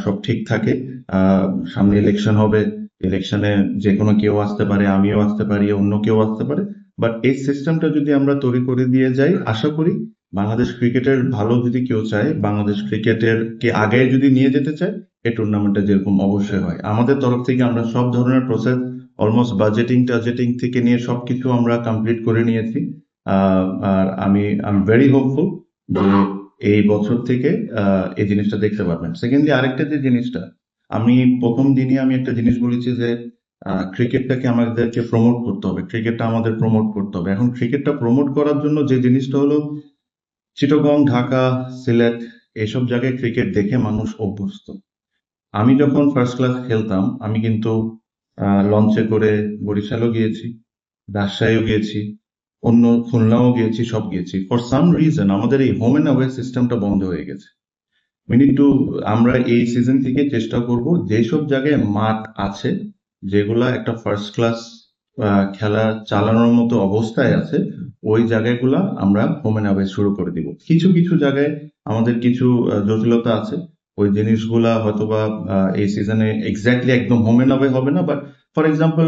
সব ঠিক থাকে। সামনে ইলেকশন হবে, ইলেকশনে যে কোনো কেউ আসতে পারে, আমিও আসতে পারি, অন্য কেউ আসতে পারে। বাট এই সিস্টেমটা যদি আমরা তৈরি করে দিয়ে যাই, আশা করি বাংলাদেশ ক্রিকেটের ভালো যদি কেউ চায়, বাংলাদেশ ক্রিকেটের কে আগে যদি নিয়ে যেতে চায়, এই টুর্নামেন্টটা যেরকম অবশ্যই হয়। আমাদের তরফ থেকে আমরা সব ধরনের প্রসেস, অলমোস্ট বাজেটিং টাজেটিং থেকে নিয়ে সবকিছু আমরা কমপ্লিট করে নিয়েছি। আর আমি ভেরি হোপফুল যে এই বছর থেকে এই জিনিসটা দেখতে পারবেন। সেকেন্ডলি আরেকটা যে জিনিসটা, আমি প্রথম দিনই আমি একটা জিনিস বলেছি যে ক্রিকেটটাকে আমাদেরকে প্রমোট করতে হবে, ক্রিকেটটা আমাদের প্রমোট করতে হবে। এখন ক্রিকেটটা প্রমোট করার জন্য যে জিনিসটা হলো, চিটাগং, ঢাকা, সিলেট, এইসব জায়গায় ক্রিকেট দেখে মানুষ অভ্যস্ত। আমি যখন ফার্স্ট ক্লাস খেলতাম, আমি কিন্তু লঞ্চে করে বরিশালও গিয়েছি, রাজশাহীও গিয়েছি, অন্য খুলনাও গিয়েছি, সব গিয়েছি। ফর সাম রিজন আমাদের এই হোম এন্ড অ্যাওয়ে সিস্টেমটা বন্ধ হয়ে গেছে। আমরা এই সিজন থেকে চেষ্টা করব যেসব জায়গায় মাঠ আছে, যেগুলা একটা ফার্স্ট ক্লাস খেলা চালানোর মতো অবস্থায় আছে, ওই জায়গাগুলা আমরা হোম এন্ড অ্যাওয়ে শুরু করে দিব। কিছু কিছু জায়গায় আমাদের কিছু জটিলতা আছে, ওই জিনিসগুলা হয়তোবা এই সিজনে এক্স্যাক্টলি একদম হোম এন্ড অ্যাওয়ে হবে না। বাট ফর এক্সাম্পল,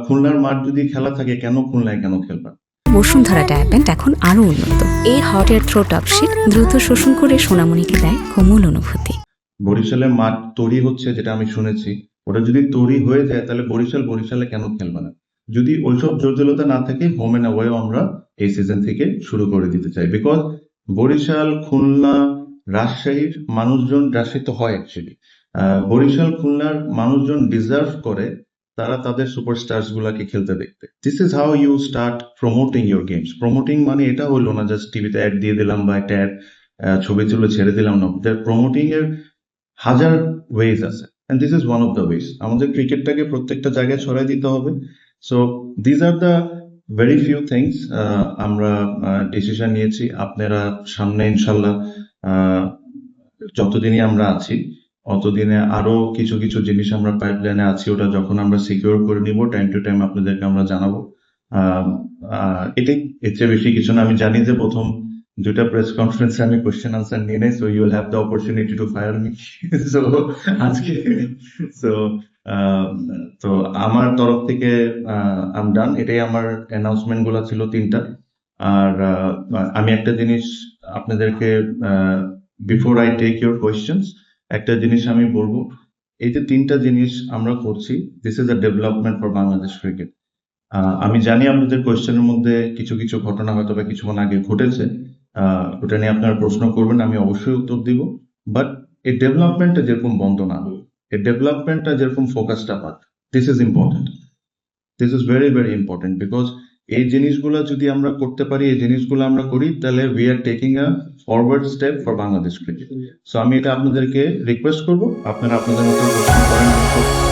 খুলনার মাঠ যদি খেলা থাকে, কেন খুলনায় কেন খেলবা? বসুন্ধরা ডায়াপেন্ট এখন আরো উন্নত। এই হট এয়ার থ্রো টপশিট দ্রুত শোষণ করে সোনামণিকে দেয় কোমল অনুভূতি। বরিশালে মাঠ তৈরি হচ্ছে, যেটা আমি শুনেছি, ওটা যদি তৈরি হয়ে যায় তাহলে বরিশালে কেন খেলবে না? যদি ওইসব জটিলতা না থাকে, হোম এন্ড অ্যাওয়েও আমরা এই সিজন থেকে শুরু করে দিতে চাই। বিকজ বরিশাল, খুলনা, রাজশাহীর মানুষজন, রাজশাহী তো হয় অ্যাকচুয়ালি, বরিশাল, খুলনার মানুষজন ডিজার্ভ করে তারা তাদের সুপারস্টার্স গুলাকে খেলতে দেখতে। This is how you start promoting your games. Promoting মানে এটা হলো না জাস্ট টিভিতে অ্যাড দিয়ে দিলাম বা একটা অ্যাড ছবি তুলে ছেড়ে দিলাম না। প্রমোটিং এর হাজার ওয়েজ আছে, and this is one of the ways. আমাদের ক্রিকেটটাকে প্রত্যেকটা জায়গায় ছড়াই দিতে হবে। So these are the very few things আমরা ডিসিশন নিয়েছি। আপনারা সামনে ইনশাল্লাহ যতদিনই আমরা আছি, অতদিনে আরো কিছু কিছু জিনিস আমরা পাইপলাইনে আছি, ওটা যখন আমরা সিকিউর করে নিব, টাইম টু টাইম আপনাদেরকে আমরা জানাবো। এটাই, এর চেয়ে বেশি কিছু না। আমি জানি যে প্রথম দুটা প্রেস কনফারেন্সে আমি কোশ্চেন আনসার নিয়ে নেই, so you will have the opportunity to fire me. So আজকে সো তো আমার তরফ থেকে আম ডান। এটাই আমার অ্যানাউন্সমেন্ট গুলো ছিল, তিনটা। আর আমি একটা জিনিস আপনাদেরকে, before I take your questions, একটা জিনিস আমি বলবো। এই যে তিনটা জিনিস আমরা করছি, this is a development for Bangladesh cricket. আমি জানি আপনাদের কোয়েশ্চেনের মধ্যে কিছু কিছু ঘটনা হয়তো বা কিছুক্ষণ আগে ঘটেছে, ওটা নিয়ে আপনারা প্রশ্ন করবেন, আমি অবশ্যই উত্তর দিব। বাট এই ডেভেলপমেন্টটা যেরকম বন্ধ না হোক, এই ডেভেলপমেন্টটা যেরকম ফোকাসটা পাক, this is important. This is very very important. Because এই জিনিসগুলো যদি আমরা করতে পারি, এই জিনিসগুলো আমরা করি, তাহলে we are taking a forward step for Bangladesh cricket. So আমি এটা আপনাদেরকে রিকোয়েস্ট করবো, আপনারা আপনাদের মতো প্রশ্ন করেন।